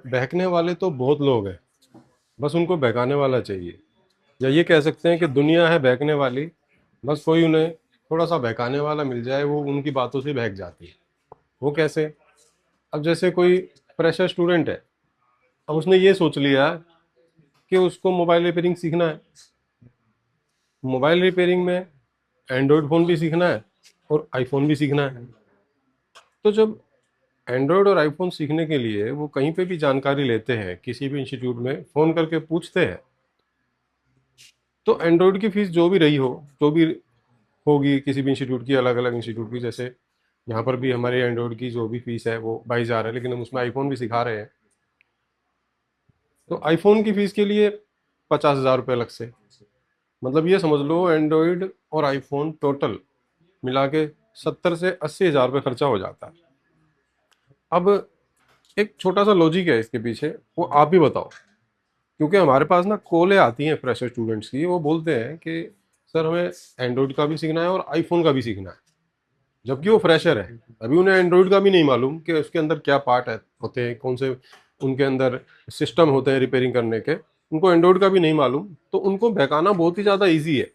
बहकने वाले तो बहुत लोग हैं, बस उनको बहकाने वाला चाहिए। या ये कह सकते हैं कि दुनिया है बहकने वाली, बस कोई उन्हें थोड़ा सा बहकाने वाला मिल जाए, वो उनकी बातों से बहक जाती है। वो कैसे? अब जैसे कोई फ्रेशर स्टूडेंट है, अब उसने ये सोच लिया कि उसको मोबाइल रिपेयरिंग सीखना है। मोबाइल रिपेयरिंग में एंड्रॉयड फ़ोन भी सीखना है और आईफोन भी सीखना है। तो जब एंड्रॉयड और आईफोन सीखने के लिए वो कहीं पे भी जानकारी लेते हैं, किसी भी इंस्टीट्यूट में फ़ोन करके पूछते हैं, तो एंड्रॉयड की फ़ीस जो भी रही हो, जो भी होगी किसी भी इंस्टीट्यूट की, अलग अलग इंस्टीट्यूट की, जैसे यहाँ पर भी हमारे एंड्रॉयड की जो भी फीस है वो 22,000 है, लेकिन हम उसमें आईफोन भी सिखा रहे हैं। तो आईफोन की फ़ीस के लिए 50,000 रुपये अलग से। मतलब ये समझ लो एंड्रॉयड और आईफोन टोटल मिला के 70 से 80 हज़ार रुपये खर्चा हो जाता है। अब एक छोटा सा लॉजिक है इसके पीछे, वो आप भी बताओ। क्योंकि हमारे पास ना कॉलें आती हैं फ्रेशर स्टूडेंट्स की, वो बोलते हैं कि सर हमें एंड्रॉयड का भी सीखना है और आईफोन का भी सीखना है, जबकि वो फ्रेशर है। अभी उन्हें एंड्रॉयड का भी नहीं मालूम कि उसके अंदर क्या पार्ट है होते हैं, कौन से उनके अंदर सिस्टम होते हैं रिपेयरिंग करने के। उनको एंड्रॉयड का भी नहीं मालूम, तो उनको बहकाना बहुत ही ज़्यादा ईजी है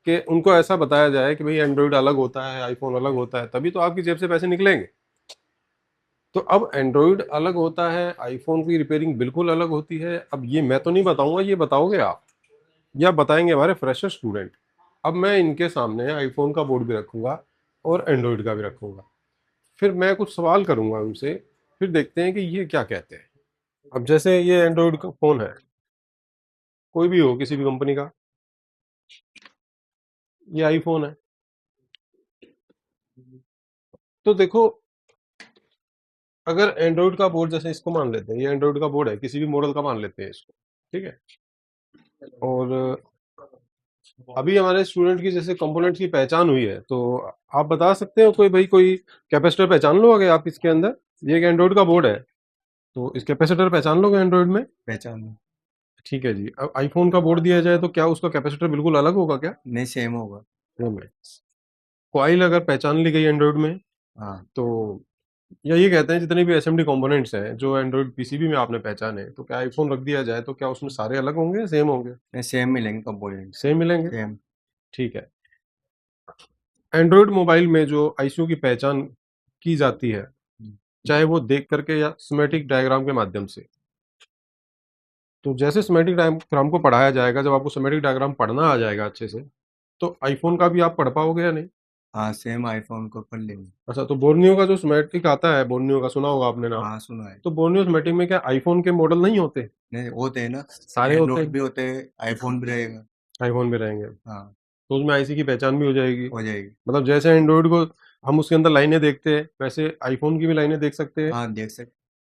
कि उनको ऐसा बताया जाए कि भाई एंड्रॉयड अलग होता है, आईफोन अलग होता है, तभी तो आपकी जेब से पैसे निकलेंगे। तो अब एंड्रॉयड अलग होता है, आईफोन की रिपेयरिंग बिल्कुल अलग होती है। अब ये मैं तो नहीं बताऊंगा, ये बताओगे आप या बताएंगे हमारे फ्रेशर स्टूडेंट। अब मैं इनके सामने आईफोन का बोर्ड भी रखूंगा और एंड्रॉयड का भी रखूंगा, फिर मैं कुछ सवाल करूंगा उनसे, फिर देखते हैं कि ये क्या कहते हैं। अब जैसे ये एंड्रॉयड का फ़ोन है, कोई भी हो किसी भी कंपनी का, ये आईफोन है। तो देखो, अगर एंड्रॉयड का बोर्ड, जैसे इसको मान लेते हैं, ये एंड्रॉयड का बोर्ड है, किसी भी मॉडल का मान लेते हैं इसको, ठीक है। और अभी हमारे स्टूडेंट की जैसे कंपोनेंट्स की पहचान हुई है, तो आप बता सकते हो कोई, भाई कोई कैपेसिटर पहचान लोगे आप इसके अंदर? ये एक एंड्रॉयड का बोर्ड है, तो इस कैपेसिटर पहचान लोगे एंड्रॉयड में? पहचान लो। ठीक है जी। अब आईफोन का बोर्ड दिया जाए तो क्या उसका कैपेसिटर बिल्कुल अलग होगा क्या? नहीं, सेम होगा। सेम है। कॉइल अगर पहचान ली गई एंड्रॉयड में, हाँ। तो या ये कहते हैं जितने भी एसएमडी कंपोनेंट्स हैं जो एंड्रॉयड पीसीबी में आपने पहचाने, तो क्या आईफोन रख दिया जाए तो क्या उसमें सारे अलग होंगे, सेम होंगे? नहीं, सेम मिलेंगे कंपोनेंट। सेम मिलेंगे। सेम। ठीक है। एंड्रॉयड मोबाइल में जो आईसीओ की पहचान की जाती है, चाहे वो देख करके या स्कीमेटिक डायग्राम के माध्यम से, तो जैसे स्कीमेटिक डायग्राम को पढ़ाया जाएगा, जब आपको स्कीमेटिक डायग्राम पढ़ना आ जाएगा अच्छे से, तो आईफोन का भी आप पढ़ पाओगे या नहीं? हाँ, सेम आईफोन को कर लेंगे। अच्छा, तो बोर्नियो का जो स्कीमेटिक आता है, बोर्नियो का सुना होगा आपने नाम। हाँ, सुना है। तो बोर्नियो स्कीमेटिक में क्या आईफोन के मॉडल नहीं होते? नहीं, होते हैं ना। सारे होते एंड्रॉइड हैं। भी होते हैं, आईफोन भी रहेगा। आईफोन में रहेंगे, हाँ, तो उसमें आईसी की पहचान भी हो जाएगी। हो जाएगी। मतलब जैसे एंड्रॉइड को हम उसके अंदर लाइनें देखते हैं, वैसे आईफोन की भी लाइनें देख सकते हैं। हाँ, देख सकते।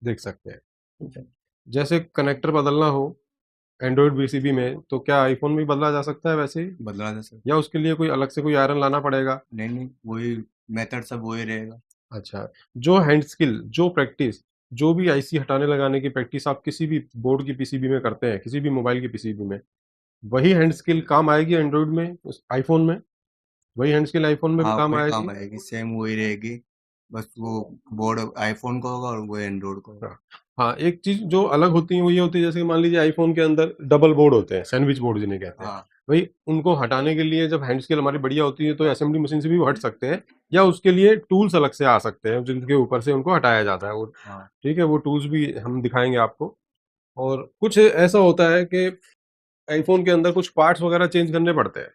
देख सकते हैं। ठीक है। जैसे कनेक्टर बदलना हो एंड्रॉइड बीसीबी में, तो क्या आईफोन में भी बदला जा सकता है वैसे ही, बदला जा सकता। या उसके लिए कोई अलग से कोई आयरन लाना पड़ेगा? नहीं नहीं, वही मेथड सब वही रहेगा। अच्छा। जो हैंड स्किल, जो प्रैक्टिस, जो भी आईसी हटाने लगाने की प्रैक्टिस आप किसी भी बोर्ड की पीसीबी में करते हैं, किसी भी मोबाइल की पीसीबी में, वही हैंड स्किल काम आएगी एंड्रॉइड में, आईफोन में? वही हैंड स्किल आईफोन में भी हाँ, काम वही काम आएगी? आएगी, सेम वही रहेगी। बस वो बोर्ड आईफोन का होगा और वो एंड्रॉइड का होगा। हाँ। हाँ, एक चीज जो अलग होती है वो ये होती है, जैसे मान लीजिए आईफोन के अंदर डबल बोर्ड होते हैं, सैंडविच बोर्ड जिन्हें कहते हैं। हाँ। भाई उनको हटाने के लिए जब हैंड स्केल हमारी बढ़िया होती है तो असेंबली मशीन से भी वो हट सकते हैं, या उसके लिए टूल्स अलग से आ सकते हैं जिनके ऊपर से उनको हटाया जाता है वो। हाँ। ठीक है, वो टूल्स भी हम दिखाएंगे आपको। और कुछ ऐसा होता है कि आईफोन के अंदर कुछ पार्ट्स वगैरह चेंज करने पड़ते हैं,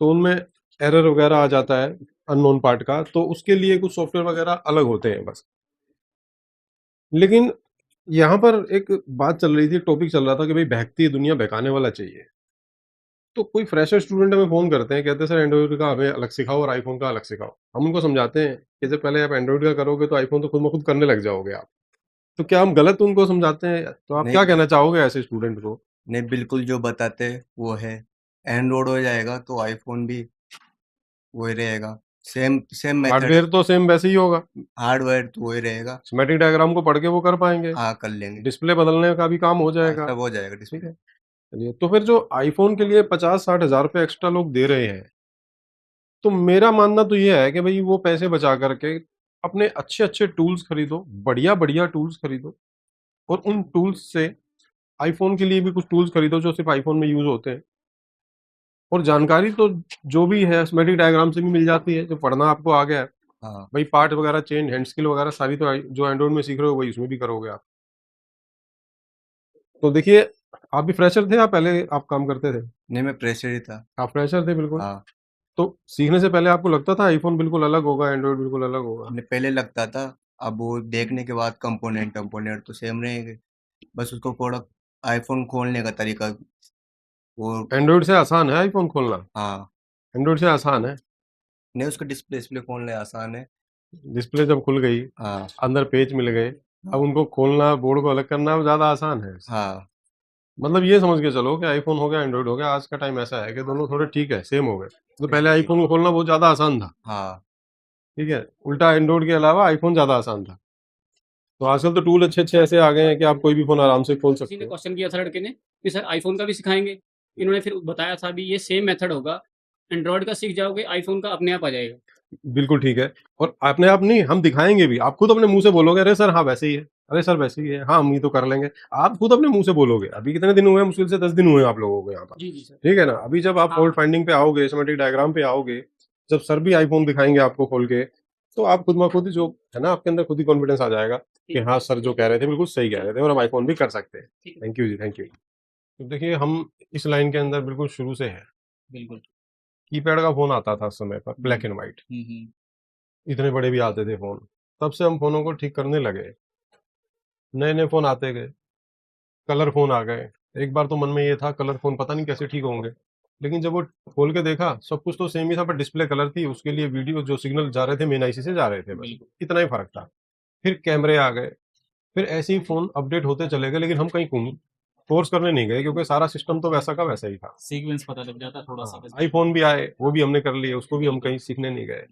तो उनमें एरर वगैरह आ जाता है अननोन पार्ट का, तो उसके लिए कुछ सॉफ्टवेयर वगैरह अलग होते हैं बस। लेकिन यहाँ पर एक बात चल रही थी, टॉपिक चल रहा था कि भाई बहकती है दुनिया, बहकाने वाला चाहिए। तो कोई फ्रेशर स्टूडेंट हमें फ़ोन करते हैं, कहते हैं सर एंड्रॉइड का हमें अलग सिखाओ और आईफ़ोन का अलग सिखाओ। हम उनको समझाते हैं कि जब पहले आप एंड्रॉइड का करोगे तो आईफ़ोन तो खुद ब खुद करने लग जाओगे आप। तो क्या हम गलत उनको समझाते हैं? तो आप नहीं क्या कहना चाहोगे ऐसे स्टूडेंट को? नहीं, बिल्कुल जो बताते हैं वो है। एंड्रॉइड हो जाएगा तो आईफोन भी वही रहेगा। Same same method. हार्डवेयर तो सेम वैसे ही होगा। हार्डवेयर तो वही रहेगा। स्कीमेटिक डायग्राम को पढ़ के वो कर पाएँगे। हाँ, कर लेंगे। डिस्प्ले बदलने का भी काम हो हाँ, जाएगा। सब हो जाएगा ठीक डिस्प्ले। है। चलिए, तो फिर जो आईफ़ोन के लिए 50-60 हज़ार रुपए एक्स्ट्रा लोग दे रहे हैं, तो मेरा मानना तो ये है कि भई वो पैसे बचा कर के अपने अच्छे-अच्छे टूल्स खरीदो, बढ़िया-बढ़िया टूल्स खरीदो। और उन टूल्स से आईफोन के लिए भी कुछ टूल्स खरीदो जो सिर्फ आईफोन में यूज होते हैं। और जानकारी तो जो भी है स्कीमेटिक डायग्राम से भी मिल जाती है, जो पढ़ना आपको आ गया है हाँ भाई, पार्ट वगैरह चेंज, हैंड स्किल वगैरह सारी तो जो एंड्रॉइड में सीख रहे हो वही उसमें भी करोगे आप। तो देखिए, आप भी फ्रेशर थे या पहले आप काम करते थे? नहीं, मैं प्रेशर ही था। आप फ्रेशर थे बिल्कुल। हाँ, तो सीखने से पहले आपको लगता था आईफोन बिल्कुल अलग होगा, एंड्रॉइड बिल्कुल अलग होगा? हमने पहले लगता था, अब वो देखने के बाद कंपोनेंट कंपोनेंट तो सेम रहेंगे, बस उसको थोड़ा आईफोन खोलने का तरीका वो। एंड्रॉइड से आसान है आईफोन खोलना? हाँ, एंड्रॉइड से आसान है? नहीं उसका डिस्प्ले डिस्प्ले खोलने आसान है। डिस्प्ले जब खुल गई, हाँ अंदर पेज मिल गए, अब उनको खोलना, बोर्ड को अलग करना ज़्यादा आसान है। हाँ मतलब ये समझ के चलो कि आईफोन हो गया, एंड्रॉइड हो गया, आज का टाइम ऐसा है कि दोनों थोड़े ठीक है, सेम हो गए। तो पहले आईफोन को खोलना बहुत ज़्यादा आसान था, हाँ ठीक है, उल्टा एंड्रॉइड के अलावा आईफोन ज़्यादा आसान था। तो आजकल तो टूल अच्छे अच्छे ऐसे आ गए हैं कि आप कोई भी फ़ोन आराम से खोल किसी सकते ने हो। क्वेश्चन किया था लड़के ने कि सर आईफोन का भी सिखाएंगे। इन्होंने फिर बताया था भी ये सेम मेथड होगा, एंड्रॉयड का सीख जाओगे, आईफोन का अपने आप आ जाएगा। बिल्कुल ठीक है। और अपने आप नहीं, हम दिखाएंगे भी, आप खुद अपने मुंह से बोलोगे अरे सर हाँ वैसे ही है, अरे सर वैसे ही है, हाँ हम ये तो कर लेंगे। आप खुद अपने मुंह से बोलोगे। अभी कितने दिन हुए हैं? मुश्किल से 10 दिन हुए हैं आप लोगों को यहाँ पर, जी जी सर। ठीक है ना। अभी जब आप हाँ। फॉल्ट फाइंडिंग पे आओगे, सिमेट्रिक डायग्राम पे आओगे, जब सर भी आईफोन दिखाएंगे आपको खोल के, तो आप खुद ब खुद जो है ना, आपके अंदर खुद ही कॉन्फिडेंस आ जाएगा कि हाँ सर जो कह रहे थे बिल्कुल सही कह रहे थे और हम आईफोन भी कर सकते हैं। ठीक है। Thank you ji, thank you. तो देखिए, हम इस लाइन के अंदर बिल्कुल शुरू से है। बिल्कुल। कीपैड का फोन आता था उस समय पर, ब्लैक एंड व्हाइट, इतने बड़े भी आते थे फोन। तब से हम फोनों को ठीक करने लगे, नए नए फोन आते गए, कलर फोन आ गए। एक बार तो मन में ये था कलर फोन पता नहीं कैसे ठीक होंगे, लेकिन जब वो खोल के देखा सब कुछ तो सेम ही था, पर डिस्प्ले कलर थी, उसके लिए वीडियो जो सिग्नल जा रहे थे मेन आईसी से जा रहे थे, बस बिल्कुल। इतना ही फर्क था। फिर कैमरे आ गए, फिर ऐसे ही फोन अपडेट होते चले गए, लेकिन हम कहीं कोर्स करने नहीं गए क्योंकि सारा सिस्टम तो वैसा का वैसा ही था। सीक्वेंस पता लग जाता थोड़ा सा बस। आईफोन भी आए, वो भी हमने कर लिए, उसको भी हम कहीं सीखने नहीं गए।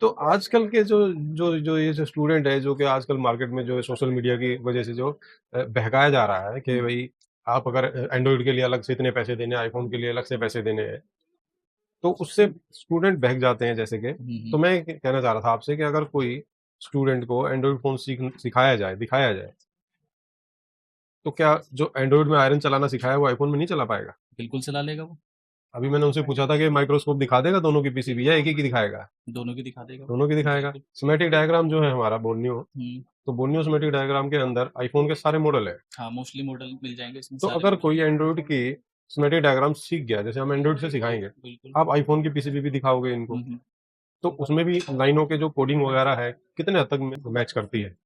तो आजकल के जो जो जो ये जो स्टूडेंट है, जो कि आजकल मार्केट में जो सोशल मीडिया की वजह से जो बहकाया जा रहा है कि भाई आप अगर एंड्रॉइड के लिए अलग से इतने पैसे देने, आईफोन के लिए अलग से पैसे देने हैं, तो उससे स्टूडेंट बहक जाते हैं जैसे कि। तो मैं कहना चाह रहा था आपसे कि अगर कोई स्टूडेंट को एंड्रॉइड फोन सिखाया जाए, दिखाया जाए, तो क्या जो एंड्रॉइड में आयरन चलाना सिखाया वो आईफोन में नहीं चला पाएगा? बिल्कुल चला लेगा वो। अभी मैंने उनसे पूछा था कि माइक्रोस्कोप दिखा देगा दोनों की पीसीबी या एक ही की दिखाएगा? दोनों की दिखा देगा। दोनों की दिखाएगा। स्कीमेटिक डायग्राम जो है हमारा बोर्नियो, हम्म। तो बोर्नियो स्कीमेटिक डायग्राम के अंदर आईफोन के सारे मॉडल है। हाँ, मोस्टली मॉडल मिल जाएंगे इसमें तो सारे अगर model। कोई एंड्रॉइड की स्कीमेटिक डायग्राम सीख गया, जैसे हम एंड्रॉइड से सिखाएंगे, बिल्कुल। आप आईफोन की पीसीबी भी दिखाओगे इनको, तो उसमें भी लाइनों के जो कोडिंग वगैरह है कितने हद तक मैच करती है?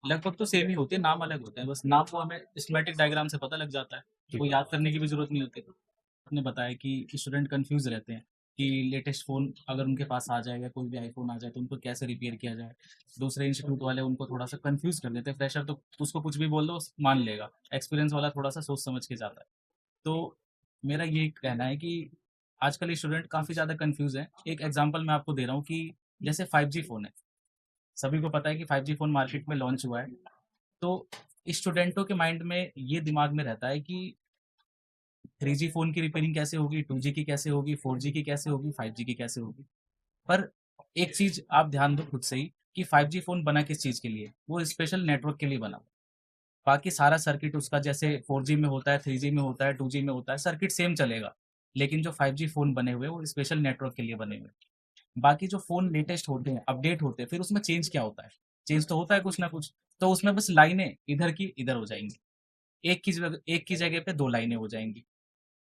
लगभग तो सेम ही होती है, नाम अलग होते हैं, बस नाम को हमें स्कीमेटिक डायग्राम से पता लग जाता है, कोई याद करने की भी जरूरत नहीं होती। आपने बताया कि स्टूडेंट कंफ्यूज रहते हैं कि लेटेस्ट फ़ोन अगर उनके पास आ जाए या कोई भी आईफोन आ जाए तो उनको कैसे रिपेयर किया जाए। दूसरे इंस्टीट्यूट वाले उनको थोड़ा सा कंफ्यूज कर देते हैं। फ्रेशर तो उसको कुछ भी बोल दो मान लेगा, एक्सपीरियंस वाला थोड़ा सा सोच समझ के जाता है। तो मेरा ये कहना है कि आजकल स्टूडेंट काफ़ी ज़्यादा कंफ्यूज है। एक एग्जांपल मैं आपको दे रहा हूँ कि जैसे 5G फ़ोन है, सभी को पता है कि 5G फ़ोन मार्केट में लॉन्च हुआ है। तो स्टूडेंटों के माइंड में ये दिमाग में रहता है कि 3G फ़ोन की रिपेयरिंग कैसे होगी, 2G की कैसे होगी, 4G की कैसे होगी, 5G की कैसे होगी। पर एक चीज़ आप ध्यान दो खुद से ही कि 5G फ़ोन बना किस चीज़ के लिए? वो स्पेशल नेटवर्क के लिए बना। बाकी सारा सर्किट उसका जैसे 4G में होता है, 3G में होता है, 2G में होता है, सर्किट सेम चलेगा। लेकिन जो 5G फ़ोन बने हुए हैं, वो स्पेशल नेटवर्क के लिए बने हुए हैं। बाकी जो फ़ोन लेटेस्ट होते हैं, अपडेट होते हैं, फिर उसमें चेंज क्या होता है? चेंज तो होता है कुछ ना कुछ। तो उसमें बस लाइनें इधर की इधर हो जाएँगी। एक की जगह पे 2 लाइनें हो जाएँगी।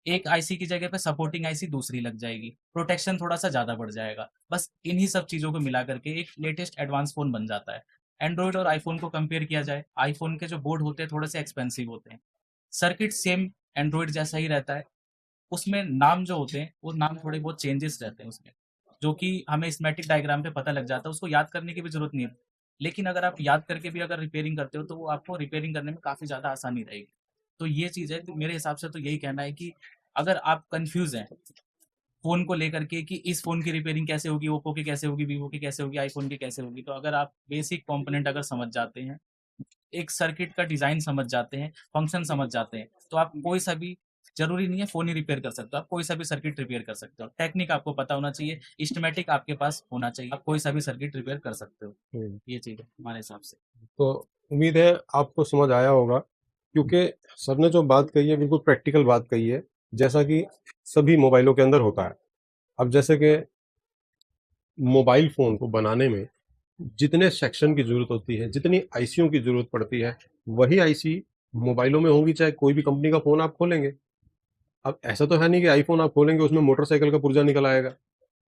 एक आईसी की जगह पे सपोर्टिंग आईसी दूसरी लग जाएगी, प्रोटेक्शन थोड़ा-सा ज़्यादा बढ़ जाएगा। बस इन्हीं सब चीज़ों को मिला कर के एक लेटेस्ट एडवांस फ़ोन बन जाता है। एंड्रॉयड और आईफ़ोन को कंपेयर किया जाए, आईफ़ोन के जो बोर्ड होते हैं थोड़े-से एक्सपेंसिव होते हैं। सर्किट सेम एंड्रॉयड जैसा ही रहता है। उसमें नाम जो होते हैं, वो नाम थोड़े बहुत चेंजेस रहते हैं उसमें, जो कि हमें स्कीमेटिक डायग्राम पे पता लग जाता है, उसको याद करने की भी ज़रूरत नहीं है। लेकिन अगर आप याद करके भी अगर रिपेयरिंग करते हो, तो वो आपको रिपेयरिंग करने में काफ़ी ज़्यादा आसानी रहेगी। तो ये चीज़ है, तो मेरे हिसाब से तो यही कहना है कि अगर आप कन्फ्यूज़ हैं फ़ोन को लेकर के कि इस फ़ोन की रिपेयरिंग कैसे होगी, ओप्पो की कैसे होगी, वीवो की कैसे होगी, आईफ़ोन की कैसे होगी, तो अगर आप बेसिक कंपोनेंट अगर समझ जाते हैं, एक सर्किट का डिज़ाइन समझ जाते हैं, फंक्शन समझ जाते हैं, तो आप कोई सा भी जरूरी नहीं है फ़ोन ही रिपेयर कर सकते हो, आप कोई सा भी सर्किट रिपेयर कर सकते हो। टेक्निक आपको पता होना चाहिए, स्कीमेटिक आपके पास होना चाहिए, आप कोई सा भी सर्किट रिपेयर कर सकते हो। हम्म। ये चीज़ है हमारे हिसाब से। तो उम्मीद है आपको समझ आया होगा, क्योंकि सर ने जो बात कही है बिल्कुल प्रैक्टिकल बात कही है, जैसा कि सभी मोबाइलों के अंदर होता है। अब जैसे कि मोबाइल फ़ोन को बनाने में जितने सेक्शन की ज़रूरत होती है, जितनी आईसीयों की ज़रूरत पड़ती है, वही आईसी मोबाइलों में होंगी, चाहे कोई भी कंपनी का फ़ोन आप खोलेंगे। अब ऐसा तो है नहीं कि आईफ़ोन आप खोलेंगे उसमें मोटरसाइकिल का पुर्जा निकल आएगा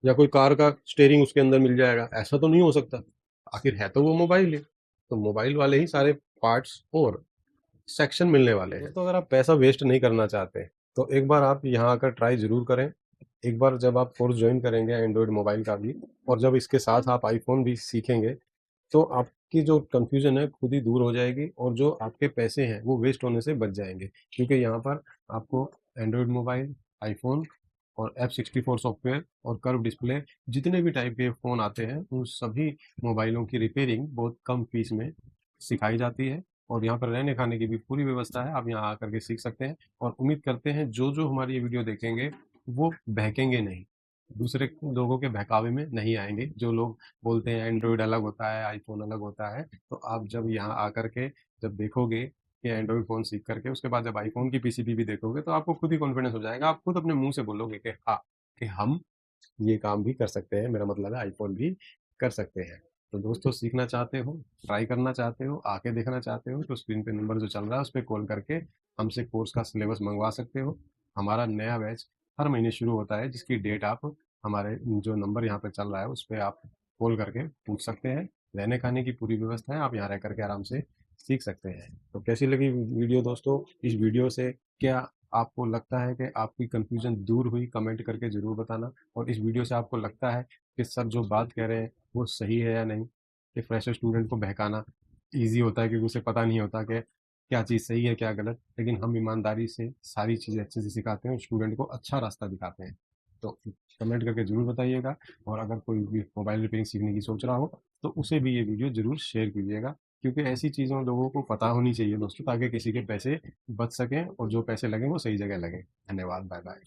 या कोई कार का स्टीयरिंग उसके अंदर मिल जाएगा, ऐसा तो नहीं हो सकता। आखिर है तो वो मोबाइल ही। तो मोबाइल वाले ही सारे पार्ट्स और सेक्शन मिलने वाले हैं। तो अगर आप पैसा वेस्ट नहीं करना चाहते तो एक बार आप यहाँ आकर ट्राई ज़रूर करें। एक बार जब आप कोर्स ज्वाइन करेंगे एंड्रॉयड मोबाइल का भी, और जब इसके साथ आप आईफोन भी सीखेंगे, तो आपकी जो कन्फ्यूज़न है खुद ही दूर हो जाएगी और जो आपके पैसे हैं वो वेस्ट होने से बच जाएंगे। क्योंकि यहाँ पर आपको एंड्रॉयड मोबाइल, आईफोन और F64 सॉफ्टवेयर और कर्व डिस्प्ले, जितने भी टाइप के फ़ोन आते हैं उन सभी मोबाइलों की रिपेयरिंग बहुत कम फीस में सिखाई जाती है। और यहाँ पर रहने खाने की भी पूरी व्यवस्था है, आप यहाँ आकर के सीख सकते हैं। और उम्मीद करते हैं जो जो हमारी ये वीडियो देखेंगे वो बहकेंगे नहीं, दूसरे लोगों के बहकावे में नहीं आएंगे। जो लोग बोलते हैं एंड्रॉयड अलग होता है, आईफोन अलग होता है, तो आप जब यहाँ आकर के जब देखोगे कि एंड्रॉयड फ़ोन सीख करके उसके बाद जब आईफोन की पीसीबी भी देखोगे तो आपको खुद ही कॉन्फिडेंस हो जाएगा। आप खुद अपने मुंह से बोलोगे कि हाँ, कि हम ये काम भी कर सकते हैं, मेरा मतलब है आईफोन भी कर सकते हैं। तो दोस्तों, सीखना चाहते हो, ट्राई करना चाहते हो, आके देखना चाहते हो, तो स्क्रीन पे नंबर जो चल रहा है उस पर कॉल करके हमसे कोर्स का सिलेबस मंगवा सकते हो। हमारा नया बैच हर महीने शुरू होता है, जिसकी डेट आप हमारे जो नंबर यहाँ पे चल रहा है उस पर आप कॉल करके पूछ सकते हैं। रहने खाने की पूरी व्यवस्था है, आप यहाँ रह करके आराम से सीख सकते हैं। तो कैसी लगी वीडियो दोस्तों? इस वीडियो से क्या आपको लगता है कि आपकी कन्फ्यूजन दूर हुई? कमेंट करके ज़रूर बताना। और इस वीडियो से आपको लगता है कि सर जो बात कह रहे हैं वो सही है या नहीं, कि फ्रेशर स्टूडेंट को बहकाना ईजी होता है क्योंकि उसे पता नहीं होता कि क्या चीज़ सही है क्या गलत, लेकिन हम ईमानदारी से सारी चीज़ें अच्छे से सिखाते हैं और स्टूडेंट को अच्छा रास्ता दिखाते हैं। तो कमेंट करके ज़रूर बताइएगा। और अगर कोई भी मोबाइल रिपेयरिंग सीखने की सोच रहा हो तो उसे भी ये वीडियो ज़रूर शेयर कीजिएगा, क्योंकि ऐसी चीज़ों लोगों को पता होनी चाहिए दोस्तों, ताकि किसी के पैसे बच सकें और जो पैसे लगें वो सही जगह लगें। धन्यवाद, बाय बाय।